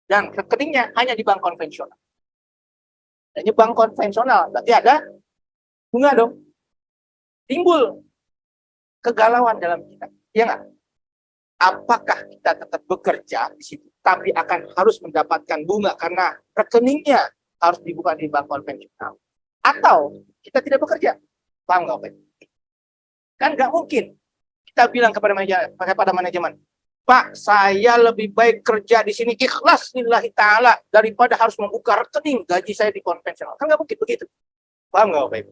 Dan rekeningnya hanya di bank konvensional. Hanya bank konvensional, berarti ada bunga dong. Timbul kegalauan dalam kita. Iya nggak? Apakah kita tetap bekerja di situ, tapi akan harus mendapatkan bunga karena rekeningnya harus dibuka di bank konvensional? Atau kita tidak bekerja? Paham nggak, Pak? Kan nggak mungkin kita bilang kepada manajemen, Pak, saya lebih baik kerja di sini ikhlas lillahi ta'ala daripada harus membuka rekening gaji saya di konvensional. Kan nggak mungkin begitu. Paham nggak, Pak?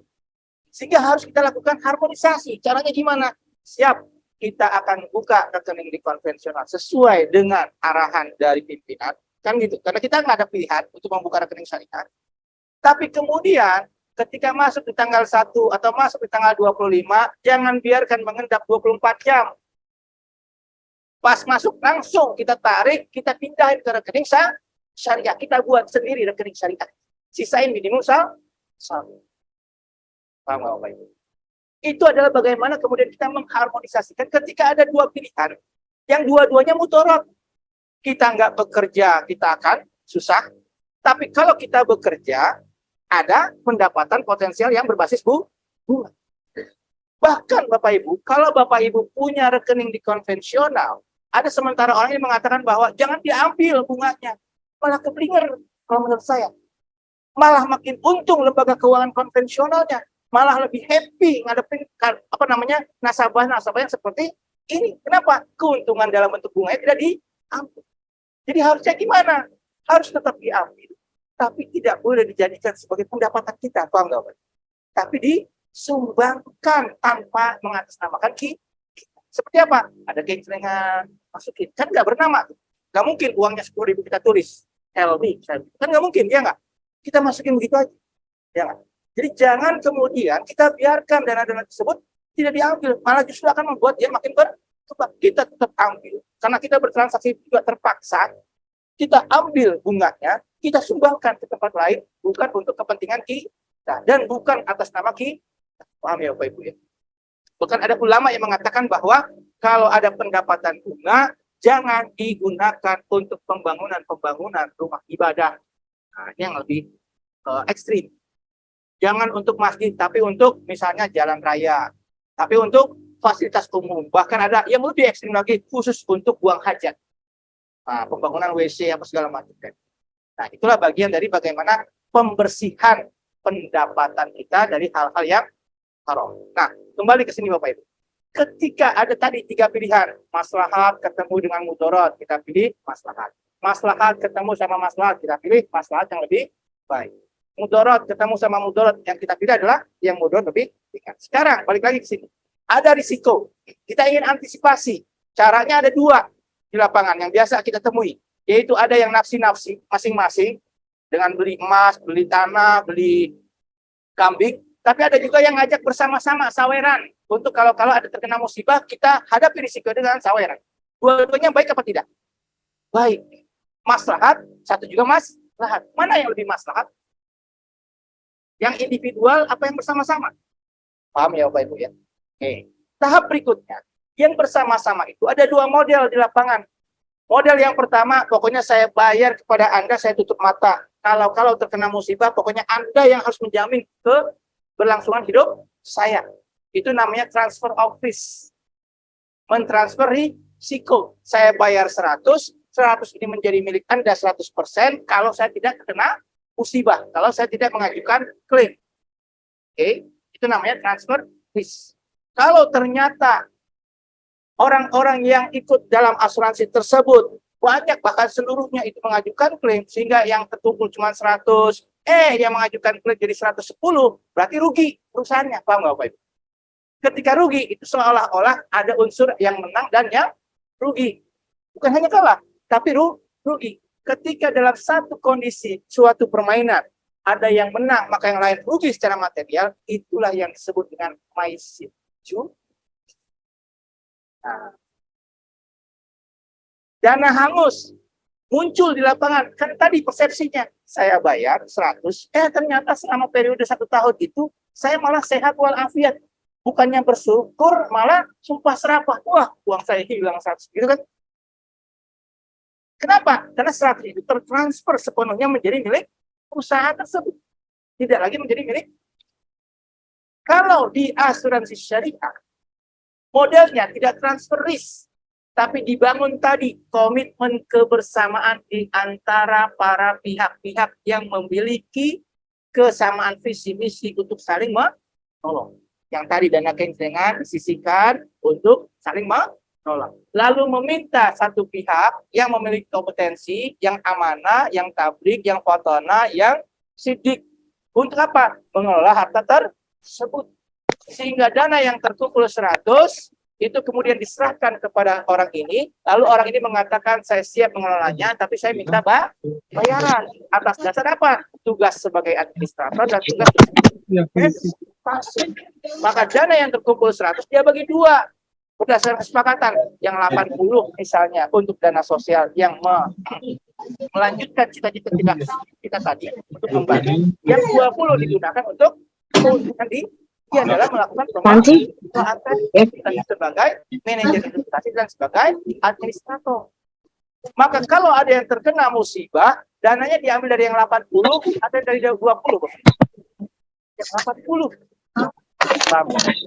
Sehingga harus kita lakukan harmonisasi. Caranya gimana? Siap, kita akan buka rekening di konvensional sesuai dengan arahan dari pimpinan. Kan gitu. Karena kita nggak ada pilihan untuk membuka rekening syariah. Tapi kemudian ketika masuk di tanggal 1 atau masuk di tanggal 25, jangan biarkan mengendap 24 jam. Pas masuk langsung kita tarik, kita pindahin ke rekening syariah. Kita buat sendiri rekening syariah. Sisain minimum satu. Paham apa itu? Itu adalah bagaimana kemudian kita mengharmonisasikan ketika ada dua pilihan. Yang dua-duanya mutorot. Kita nggak bekerja, kita akan susah. Tapi kalau kita bekerja, ada pendapatan potensial yang berbasis bunga. Bahkan Bapak Ibu, kalau Bapak Ibu punya rekening di konvensional, ada sementara orang yang mengatakan bahwa jangan diambil bunganya. Malah keblinger kalau menurut saya. Malah makin untung lembaga keuangan konvensionalnya. Malah lebih happy ngadepin nasabah-nasabah yang seperti ini. Kenapa? Keuntungan dalam bentuk bunganya tidak diambil. Jadi harusnya gimana? Harus tetap diambil. Tapi tidak boleh dijadikan sebagai pendapatan kita. Paham nggak? Tapi disumbangkan tanpa mengatasnamakan kita. Seperti apa? Ada gengselengan, masukin. Kan nggak bernama. Nggak mungkin uangnya 10.000 kita tulis. LB. Kan nggak mungkin, ya nggak? Kita masukin begitu aja. Ya nggak? Jadi jangan kemudian kita biarkan dana-dana tersebut tidak diambil. Malah justru akan membuat dia makin berkembang. Kita tetap ambil. Karena kita bertransaksi juga terpaksa. Kita ambil bunganya, kita sumbangkan ke tempat lain. Bukan untuk kepentingan kita. Dan bukan atas nama kita. Paham ya Bapak Ibu ya? Bahkan ada ulama yang mengatakan bahwa kalau ada pendapatan bunga, jangan digunakan untuk pembangunan rumah ibadah. Nah, ini yang lebih ekstrim. Jangan untuk masjid, tapi untuk misalnya jalan raya. Tapi untuk fasilitas umum. Bahkan ada yang lebih ekstrim lagi, khusus untuk buang hajat. Nah, pembangunan WC, apa segala macam. Nah, itulah bagian dari bagaimana pembersihan pendapatan kita dari hal-hal yang haram. Nah, kembali ke sini Bapak Ibu. Ketika ada tadi 3 pilihan, maslahat ketemu dengan mudarat, kita pilih maslahat. Maslahat ketemu sama maslahat, kita pilih maslahat yang lebih baik. Mudarat ketemu sama mudarat, yang kita pilih adalah yang mudarat lebih ringan. Sekarang balik lagi ke sini. Ada risiko. Kita ingin antisipasi. Caranya ada 2 di lapangan yang biasa kita temui, yaitu ada yang nafsi-nafsi masing-masing dengan beli emas, beli tanah, beli kambing, tapi ada juga yang ngajak bersama-sama saweran untuk kalau ada terkena musibah kita hadapi risiko dengan saweran. Dua-duanya baik apa tidak? Baik. Maslahat, satu juga maslahat. Mana yang lebih maslahat? Yang individual apa yang bersama-sama? Paham ya Bapak Ibu ya? Oke. Tahap berikutnya, yang bersama-sama itu ada 2 model di lapangan. Model yang pertama, pokoknya saya bayar kepada Anda, saya tutup mata. Kalau terkena musibah, pokoknya Anda yang harus menjamin keberlangsungan hidup saya. Itu namanya transfer of risk. Mentransfer risiko. Saya bayar 100 ini menjadi milik Anda 100% kalau saya tidak terkena musibah, kalau saya tidak mengajukan klaim. Oke, itu namanya transfer risk. Kalau ternyata orang-orang yang ikut dalam asuransi tersebut banyak, bahkan seluruhnya itu mengajukan klaim, sehingga yang terkumpul cuma 100, yang mengajukan klaim jadi 110, berarti rugi perusahaannya. Paham nggak Bapak Ibu? Ketika rugi, itu seolah-olah ada unsur yang menang dan yang rugi. Bukan hanya kalah, tapi rugi. Ketika dalam satu kondisi, suatu permainan, ada yang menang, maka yang lain rugi secara material, itulah yang disebut dengan maisir. Nah, dana hangus muncul di lapangan. Kan tadi persepsinya, saya bayar 100, ternyata selama periode 1 tahun itu, saya malah sehat walafiat. Bukannya bersyukur, malah sumpah serapah. Wah, uang saya hilang 100. Gitu kan? Kenapa? Karena 100 itu tertransfer sepenuhnya menjadi milik perusahaan tersebut. Tidak lagi menjadi milik. Kalau di asuransi syariah, modelnya tidak transfer risk, tapi dibangun tadi komitmen kebersamaan di antara para pihak-pihak yang memiliki kesamaan visi misi untuk saling menolong. Yang tadi dana gengsengan disisihkan untuk saling menolong. Lalu meminta satu pihak yang memiliki kompetensi, yang amanah, yang tablik, yang fotona, yang sidik. Untuk apa? Mengelola harta tersebut. Sehingga dana yang terkumpul 100 itu kemudian diserahkan kepada orang ini, lalu orang ini mengatakan saya siap mengelolanya, tapi saya minta bayaran atas dasar apa? Tugas sebagai administrator dan tugas investasi. Maka dana yang terkumpul 100 dia bagi dua berdasarkan kesepakatan. Yang 80 misalnya untuk dana sosial yang melanjutkan cita-cita kita tadi untuk membantu. Yang 20 digunakan untuk keuntungan dia adalah melakukan pemanfaatan sebagai manajer investasi dan sebagai administrator. Maka kalau ada yang terkena musibah, dananya diambil dari yang 80 atau dari 20. Yang 80.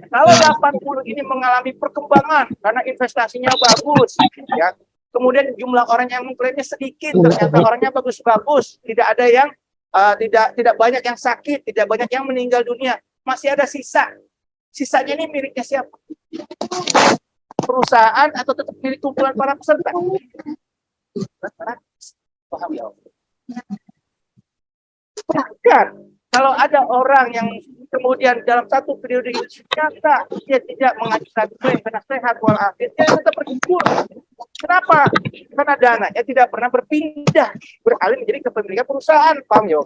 Kalau 80 ini mengalami perkembangan karena investasinya bagus, ya. Kemudian jumlah orang yang mengklaimnya sedikit, ternyata orangnya bagus-bagus, tidak ada yang tidak banyak yang sakit, tidak banyak yang meninggal dunia. Masih ada sisa. Sisanya ini miliknya siapa? Perusahaan atau tetap milik kumpulan para peserta? Paham ya? Bahkan kalau ada orang yang kemudian dalam satu periode nyata dia tidak mengajukan klaim karena sehat walafiat, dia tetap berkumpul. Kenapa? Karena dananya tidak pernah berpindah, beralih menjadi kepemilikan perusahaan. Paham ya?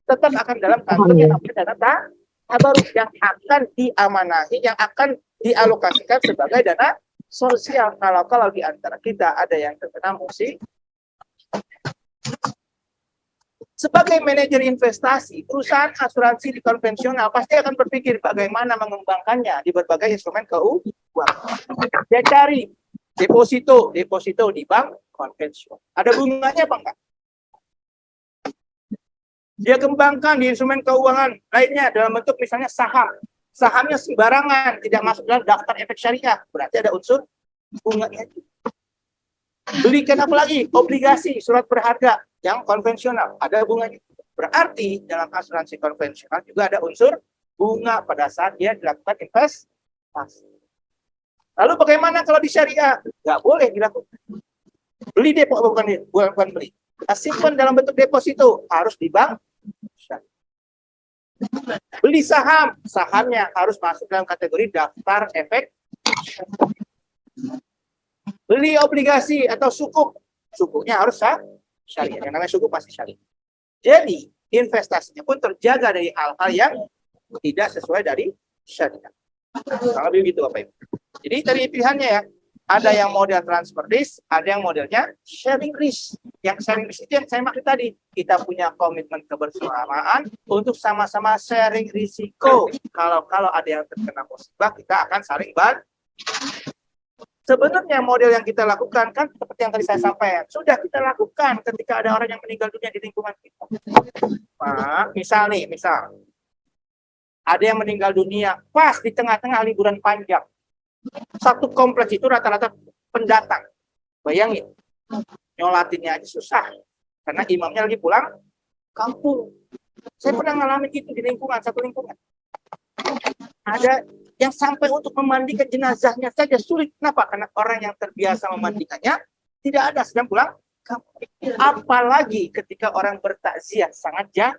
Tetap akan dalam kantor yang namanya dana tabarruk yang akan diamanahi, yang akan dialokasikan sebagai dana sosial. Kalau di antara kita ada yang terkena musibah, sebagai manajer investasi, perusahaan asuransi di konvensional pasti akan berpikir bagaimana mengembangkannya di berbagai instrumen keuangan. Dia cari deposito di bank konvensional. Ada bunganya apa enggak? Dia kembangkan di instrumen keuangan lainnya dalam bentuk misalnya saham. Sahamnya sembarangan, tidak masuk dalam daftar efek syariah. Berarti ada unsur bunganya. Belikan apa lagi? Obligasi, surat berharga yang konvensional. Ada bunganya. Berarti dalam asuransi konvensional juga ada unsur bunga pada saat dia dilakukan investasi. Lalu bagaimana kalau di syariah? Nggak boleh dilakukan. Beli depo, bukan beli. Simpan dalam bentuk deposito, harus di bank. Beli saham, sahamnya harus masuk dalam kategori daftar efek. Beli obligasi atau sukuk, sukuknya harus syariah. Yang namanya sukuk pasti syariah. Jadi investasinya pun terjaga dari hal-hal yang tidak sesuai dari syariah. Kalau begitu Bapak Ibu. Jadi tadi pilihannya ya, ada yang model transfer risk, ada yang modelnya sharing risk. Yang sharing risk itu yang saya maksud tadi, kita punya komitmen kebersamaan untuk sama-sama sharing risiko. Kalau ada yang terkena musibah, kita akan saling bantu. Sebenarnya model yang kita lakukan kan seperti yang tadi saya sampaikan, sudah kita lakukan ketika ada orang yang meninggal dunia di lingkungan kita. Nah, misal ada yang meninggal dunia pas di tengah-tengah liburan panjang. Satu kompleks itu rata-rata pendatang. Bayangin, nyolatinnya aja susah karena imamnya lagi pulang kampung. Saya pernah ngalamin gitu di satu lingkungan. Ada yang sampai untuk memandikan jenazahnya saja sulit. Kenapa? Karena orang yang terbiasa memandikannya tidak ada, sedang pulang kampung. Apalagi ketika orang bertakziah sangat jauh.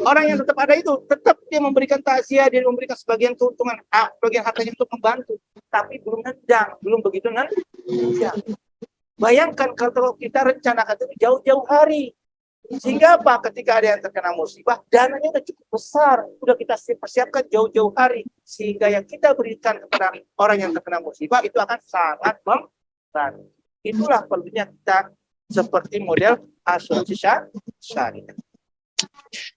Orang yang tetap ada itu, tetap dia memberikan takziah, dia memberikan sebagian keuntungan, sebagian hartanya untuk membantu. Tapi belum nendang, belum begitu nendang. Bayangkan kalau kita rencanakan itu jauh-jauh hari. Sehingga apa? Ketika ada yang terkena musibah, dananya sudah cukup besar. Sudah kita persiapkan jauh-jauh hari. Sehingga yang kita berikan kepada orang yang terkena musibah itu akan sangat membantu. Itulah perlunya kita seperti model asuransi syariah.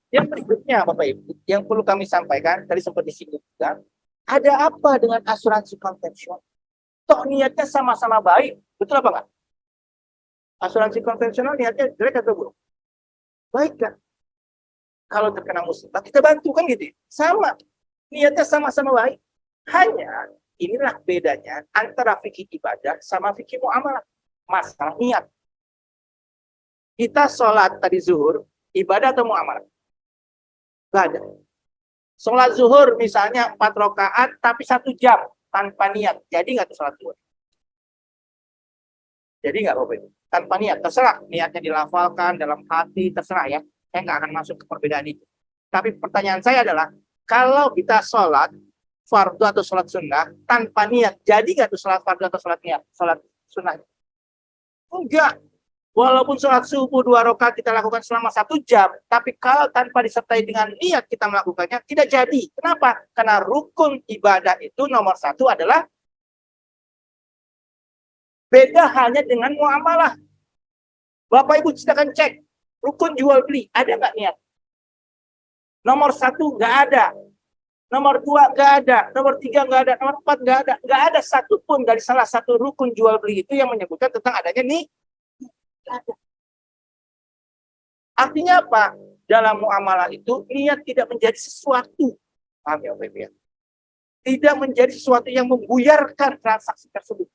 Yang berikutnya Bapak Ibu, yang perlu kami sampaikan, tadi sempat disinggung juga, ada apa dengan asuransi konvensional? Toh niatnya sama-sama baik, betul apa enggak? Asuransi konvensional niatnya jelek atau buruk? Baik kan? Kalau terkena musibah, kita bantu kan gitu. Sama, niatnya sama-sama baik. Hanya inilah bedanya antara fikih ibadah sama fikih muamalah. Masalah niat. Kita sholat tadi zuhur, ibadah atau muamalah? Ada. Sholat zuhur misalnya 4 rakaat tapi 1 jam tanpa niat. Jadi nggak tuh sholat zuhur? Jadi nggak Bapak Ibu? Tanpa niat, terserah. Niatnya dilafalkan dalam hati, terserah ya. Saya nggak akan masuk ke perbedaan itu. Tapi pertanyaan saya adalah, Kalau kita sholat fardu atau sholat sunnah tanpa niat, jadi nggak tuh sholat fardu atau sholat niat, sholat sunnah? Enggak. Walaupun sholat subuh 2 rakaat kita lakukan selama 1 jam, tapi kalau tanpa disertai dengan niat kita melakukannya, tidak jadi. Kenapa? Karena rukun ibadah itu nomor 1 adalah beda halnya dengan muamalah. Bapak Ibu silakan cek, rukun jual beli, ada nggak niat? Nomor 1 nggak ada. Nomor 2 nggak ada. Nomor 3 nggak ada. Nomor 4 nggak ada. Nggak ada satupun dari salah satu rukun jual beli itu yang menyebutkan tentang adanya nih. Artinya apa? Dalam muamalah itu niat tidak menjadi sesuatu. Paham ya, Bapak Ibu? Tidak menjadi sesuatu yang membuyarkan transaksi tersebut.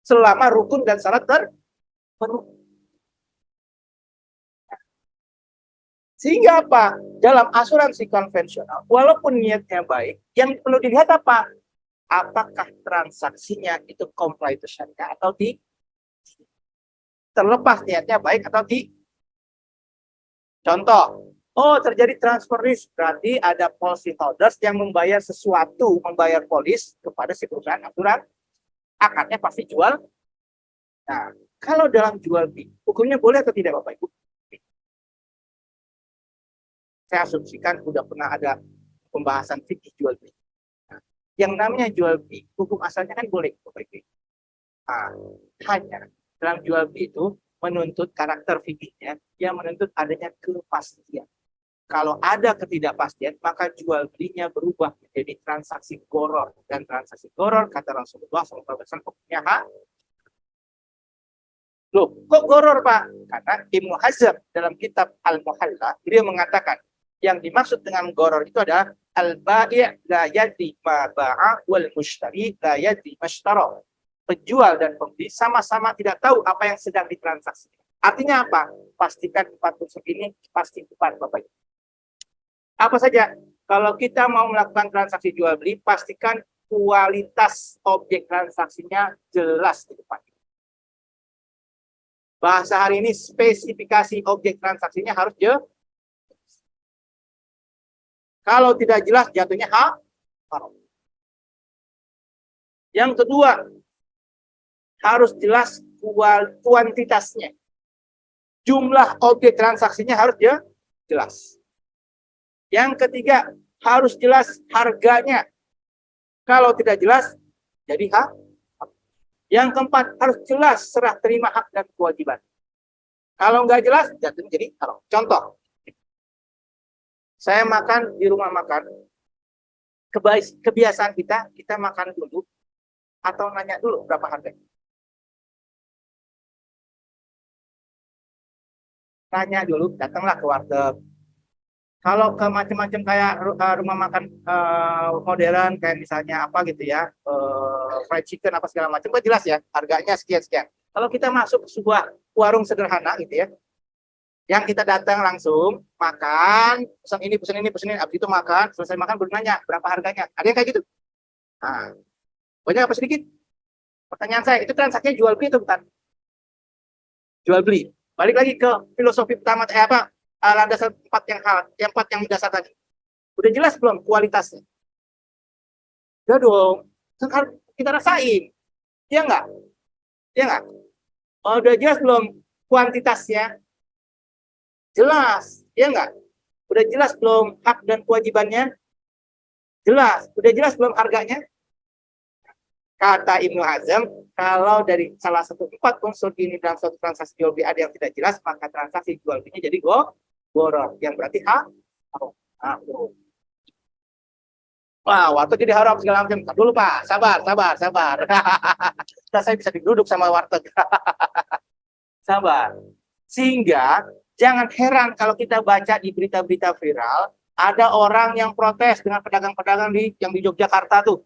Selama rukun dan syarat terpenuhi. Sehingga apa? Dalam asuransi konvensional, walaupun niatnya baik, yang perlu dilihat apa? Apakah transaksinya itu comply to syariah atau tidak? Terlepas niatnya baik atau tidak. Contoh, terjadi transfer risk, berarti ada policy holders yang membayar sesuatu, membayar polis kepada si perusahaan asuran, akadnya pasti jual. Nah, kalau dalam jual beli, hukumnya boleh atau tidak Bapak Ibu? Saya asumsikan sudah pernah ada pembahasan fikih jual beli. Nah, yang namanya jual beli, hukum asalnya kan boleh Bapak Ibu. Nah, hanya dalam jual beli itu menuntut karakter fikihnya yang menuntut adanya kepastian. Kalau ada ketidakpastian, maka jual belinya berubah menjadi transaksi goror. Dan transaksi goror, kata Rasulullah SAW, hukumnya loh, kok goror Pak? Karena Ibnu Hazm dalam kitab Al-Muhalla, dia mengatakan, yang dimaksud dengan goror itu adalah al-bai' la yadri ma ba'a wal mushtari la yadri mashtara. Penjual dan pembeli sama-sama tidak tahu apa yang sedang ditransaksikan. Artinya apa? Pastikan 4 unsur ini pasti tepat Bapak Ibu. Apa saja? Kalau kita mau melakukan transaksi jual beli, pastikan kualitas objek transaksinya jelas di depan. Bahasa hari ini spesifikasi objek transaksinya harus jelas. Kalau tidak jelas jatuhnya haram. Yang kedua, harus jelas kuantitasnya. Jumlah objek transaksinya harus jelas. Yang ketiga, harus jelas harganya. Kalau tidak jelas, jadi hak. Yang keempat, harus jelas serah terima hak dan kewajiban. Kalau nggak jelas, jatuhnya jadi haram. Contoh, saya makan di rumah makan, kebiasaan kita makan dulu atau nanya dulu berapa harganya. Tanya dulu, datanglah ke warteg. Kalau ke macam-macam kayak rumah makan modern, kayak misalnya apa gitu ya, fried chicken apa segala macam, jelas ya harganya sekian-sekian. Kalau kita masuk ke sebuah warung sederhana gitu ya, yang kita datang langsung makan, pesan ini, abis itu makan, selesai makan baru nanya berapa harganya. Ada yang kayak gitu? Nah, banyak apa sedikit? Pertanyaan saya, itu transaksinya jual beli atau bukan? Jual beli. Balik lagi ke filosofi pertama landasan 4 yang dasar tadi. Udah jelas belum kualitasnya? Udah dong. Sekarang kita rasain. Iya enggak? Iya enggak? Udah jelas belum kuantitasnya? Jelas. Iya enggak? Udah jelas belum hak dan kewajibannya? Jelas. Udah jelas belum harganya? Kata Ibnu Hazm, kalau dari salah satu 4 unsur ini dalam suatu transaksi jual beli ada yang tidak jelas, maka transaksi jual belinya jadi goror, yang berarti haram. Wah, warteg jadi haram segala macam. Dulu Pak, sabar. Saya bisa duduk sama warteg. Sabar. Sehingga jangan heran kalau kita baca di berita-berita viral, ada orang yang protes dengan pedagang-pedagang yang di Yogyakarta tuh.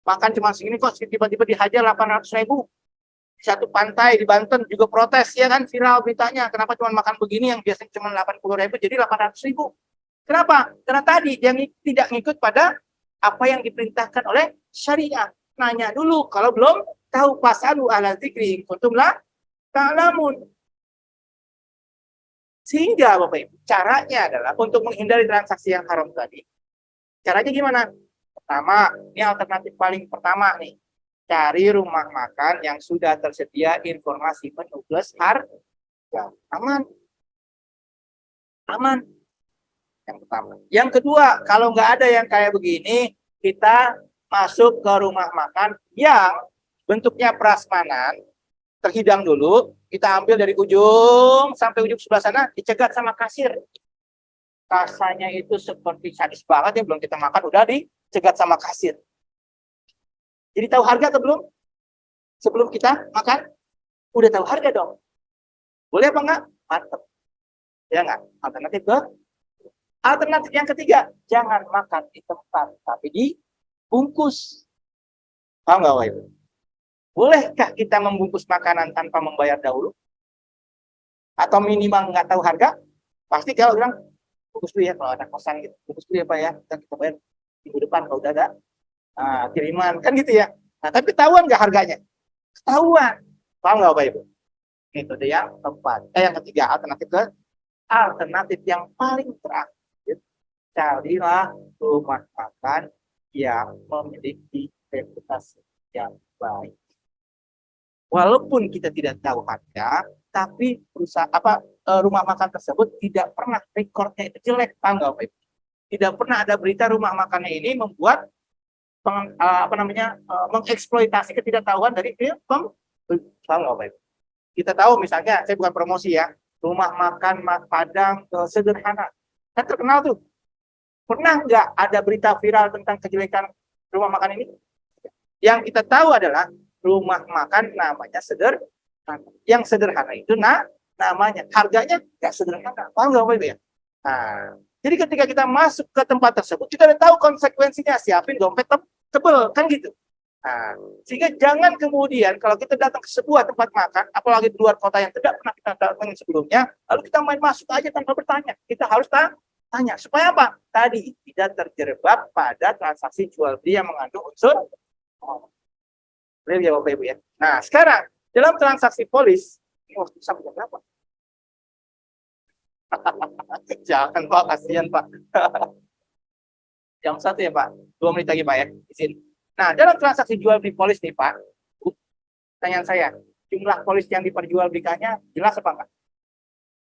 Makan cuma segini kok tiba-tiba dihajar 800.000. Di satu pantai di Banten juga protes ya kan, viral beritanya. Kenapa cuma makan begini yang biasanya cuma 80.000 jadi 800.000? Kenapa? Karena tadi dia tidak ngikut pada apa yang diperintahkan oleh syariah. Nanya dulu kalau belum tahu, fasalu ahla dzikri kuntum la ta'lamun. Sehingga Bapak Ibu, caranya adalah untuk menghindari transaksi yang haram tadi. Caranya gimana? Pertama, ini alternatif paling pertama nih. Cari rumah makan yang sudah tersedia informasi menu plus harga. Aman. Aman. Yang pertama. Yang kedua, kalau nggak ada yang kayak begini, kita masuk ke rumah makan yang bentuknya prasmanan, terhidang dulu, kita ambil dari ujung sampai ujung sebelah sana, dicegat sama kasir. Rasanya itu seperti sadis banget ya, belum kita makan udah dicegat sama kasir. Jadi tahu harga atau belum? Sebelum kita makan, udah tahu harga dong. Boleh apa enggak? Mantap. Ya enggak? Alternatif yang ketiga, jangan makan di tempat, tapi dibungkus. Paham nggak, Ibu? Bolehkah kita membungkus makanan tanpa membayar dahulu? Atau minimal nggak tahu harga? Pasti kalau bilang, bungkus dulu ya, kalau ada kosan gitu. Bungkus dulu ya, Pak ya. Kita bayar minggu depan kalau udah ada kiriman. Kan gitu ya. Nah, tapi ketahuan nggak harganya? Ketahuan. Paham nggak, Pak Ibu? Itu dia yang keempat. Yang ketiga, alternatif yang paling terakhir, carilah rumah makan yang memiliki reputasi yang baik. Walaupun kita tidak tahu harga, tapi rumah makan tersebut tidak pernah rekornya itu jelek, tanggal Pak. Tidak pernah ada berita rumah makannya ini membuat mengeksploitasi ketidaktahuan dari tanggal Pak. Kita tahu misalnya, saya bukan promosi ya, rumah makan Padang sederhana, kan terkenal tuh. Pernah nggak ada berita viral tentang kejelekan rumah makan ini? Yang kita tahu adalah rumah makan namanya sederhana. Yang sederhana itu namanya, harganya nggak sederhana. Paham nggak Bapak Ibu ya? Nah, jadi ketika kita masuk ke tempat tersebut, kita udah tahu konsekuensinya, siapin dompet tebel, kan gitu. Nah, sehingga jangan kemudian kalau kita datang ke sebuah tempat makan, apalagi di luar kota yang tidak pernah kita datangin sebelumnya, lalu kita main masuk aja tanpa bertanya. Kita harus tanya. Supaya apa? Tadi tidak terjebak pada transaksi jual beli yang mengandung unsur real ya Bapak Ibu ya. Nah, sekarang dalam transaksi polis, ini waktu sampai berapa? Jangan Pak, kasihan Pak. Jam 1 ya Pak, 2 menit lagi Pak ya, izin. Nah, dalam transaksi jual beli polis nih Pak, pertanyaan saya, jumlah polis yang diperjualbelikannya jelas apa enggak?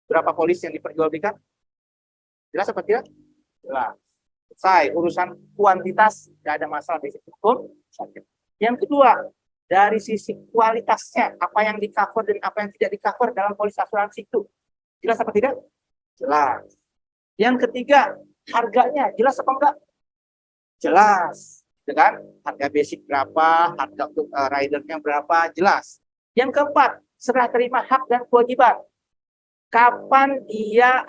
Berapa polis yang diperjualbelikan? Jelas apa tidak? Jelas. Selesai, urusan kuantitas tidak ada masalah di sisi hukum. Yang kedua, dari sisi kualitasnya, apa yang di cover dan apa yang tidak di cover dalam polis asuransi itu, jelas apa tidak? Jelas. Yang ketiga, harganya jelas apa enggak? Jelas. Kan? Harga basic berapa, harga untuk ridernya berapa, jelas. Yang keempat, serah terima hak dan kewajiban. Kapan dia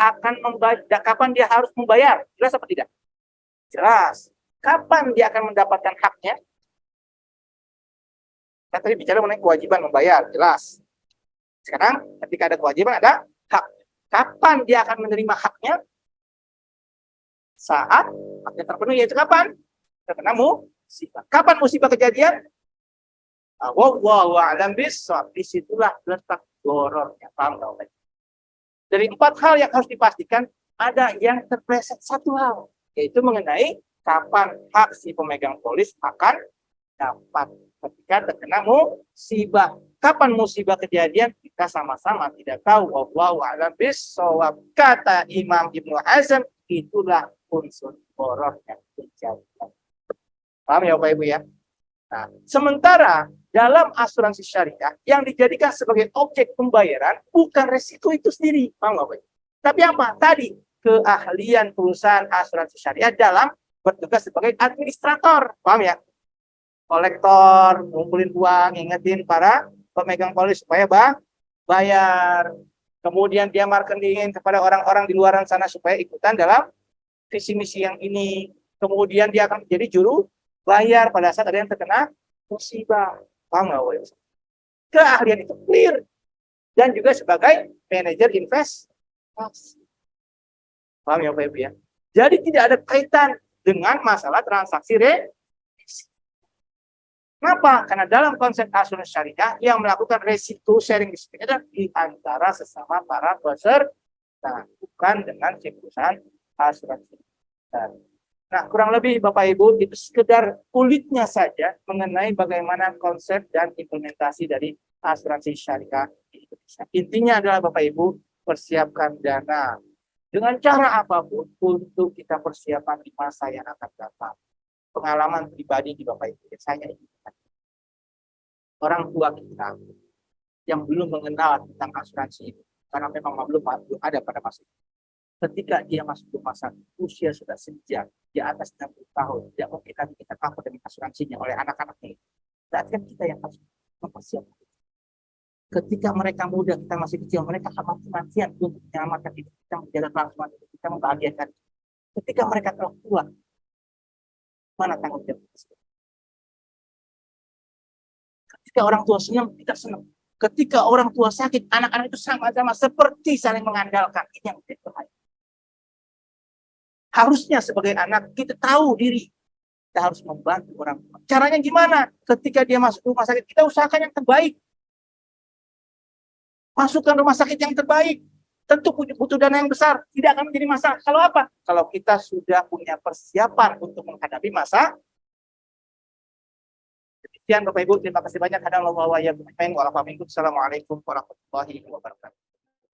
kapan dia harus membayar, jelas apa tidak? Jelas. Kapan dia akan mendapatkan haknya? Kita tadi bicara mengenai kewajiban membayar, jelas. Sekarang ketika ada kewajiban ada hak. Kapan dia akan menerima haknya? Saat haknya terpenuhi, yaitu kapan? Terkena musibah. Kapan musibah kejadian? Wallahu a'lam bishawab. Disitulah letak gorornya. Paham nggak? Dari 4 hal yang harus dipastikan, ada yang terpleset 1 hal, yaitu mengenai kapan hak si pemegang polis akan dapat ketika terkena musibah. Kapan musibah kejadian, kita sama-sama tidak tahu. Wallahu a'lam bishawab. Kata Imam Ibnu Hazm, itulah unsur goror yang terjadi. Paham ya Bapak Ibu ya? Nah, sementara dalam asuransi syariah yang dijadikan sebagai objek pembayaran bukan resiko itu sendiri, paham Bapak Ibu? Tapi apa? Tadi keahlian perusahaan asuransi syariah dalam bertugas sebagai administrator, paham ya? Kolektor, ngumpulin uang, ingetin para pemegang polis supaya bayar. Kemudian dia marketingin kepada orang-orang di luar sana supaya ikutan dalam visi misi yang ini. Kemudian dia akan menjadi juru bayar pada saat ada yang terkena musibah. Paham nggak? Keahlian itu clear. Dan juga sebagai manajer investasi. Paham ya Bapak Ibu ya? Jadi tidak ada kaitan dengan masalah transaksi resiko. Kenapa? Karena dalam konsep asuransi syariah yang melakukan resiko sharing di antara sesama para peserta. Nah, bukan dengan si perusahaan asuransi. Nah, kurang lebih Bapak Ibu itu sekedar kulitnya saja mengenai bagaimana konsep dan implementasi dari asuransi syariah di Indonesia. Intinya adalah Bapak Ibu persiapkan dana dengan cara apapun untuk kita persiapan di masa yang akan datang. Pengalaman pribadi di Bapak Ibu, saya ingat orang tua kita yang belum mengenal tentang asuransi itu, karena memang belum ada pada masa itu. Ketika dia masuk rumah sakit, usia sudah senja, di atas 60 tahun, tidak mungkin nanti kita cover dengan asuransinya oleh anak-anaknya. Berarti kan kita yang harus mempersiapkan. Ketika mereka muda, kita masih kecil, mereka akan mati-matian untuk menyelamatkan hidup kita, menjaga kelangsungan hidup kita, membahagiakan. Ketika mereka telah tua, mana tanggung jawab kita? Ketika orang tua senang, kita senang. Ketika orang tua sakit, anak-anak itu sama-sama seperti saling mengandalkan. Ini yang tidak bahaya. Harusnya sebagai anak kita tahu diri. Kita harus membantu orang tua. Caranya gimana? Ketika dia masuk rumah sakit, kita usahakan yang terbaik. Masukkan rumah sakit yang terbaik. Tentu butuh dana yang besar. Tidak akan menjadi masalah. Kalau apa? Kalau kita sudah punya persiapan untuk menghadapi masa. Demikian Bapak Ibu, terima kasih banyak. Assalamualaikum warahmatullahi wabarakatuh.